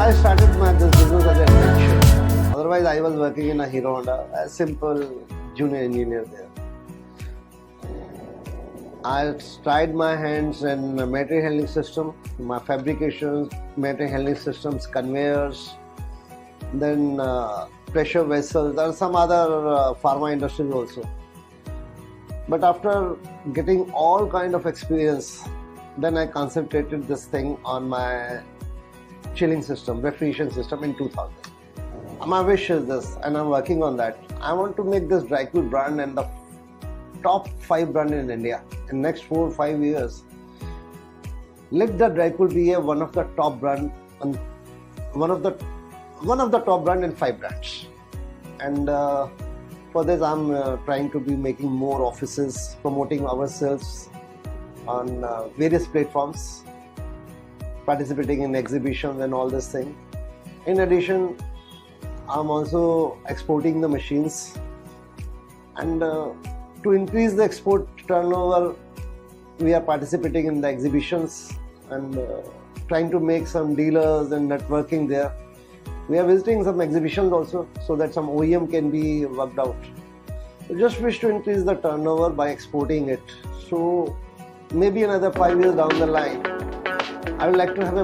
I started this business as an adventure. Otherwise, I was working in a Hero Honda, a simple junior engineer there. I tried my hands in material handling system, my fabrications, material handling systems, conveyors, then pressure vessels, and some other pharma industries also. But after getting all kind of experience, then I concentrated this thing on my chilling system, refrigeration system in 2000. My wish is this, and I'm working on that. I want to make this Drycool brand and the top 5 brand in India in next 4 or 5 years. Let the Drycool be one of the top brand, and one of the top brand in 5 brands. And for this, I'm trying to be making more offices, promoting ourselves on various platforms, participating in exhibitions and all this thing. In addition, I'm also exporting the machines, and to increase the export turnover, we are participating in the exhibitions and trying to make some dealers and networking there. We are visiting some exhibitions also, so that some OEM can be worked out. We just wish to increase the turnover by exporting it. So maybe another 5 years down the line, I would like to have a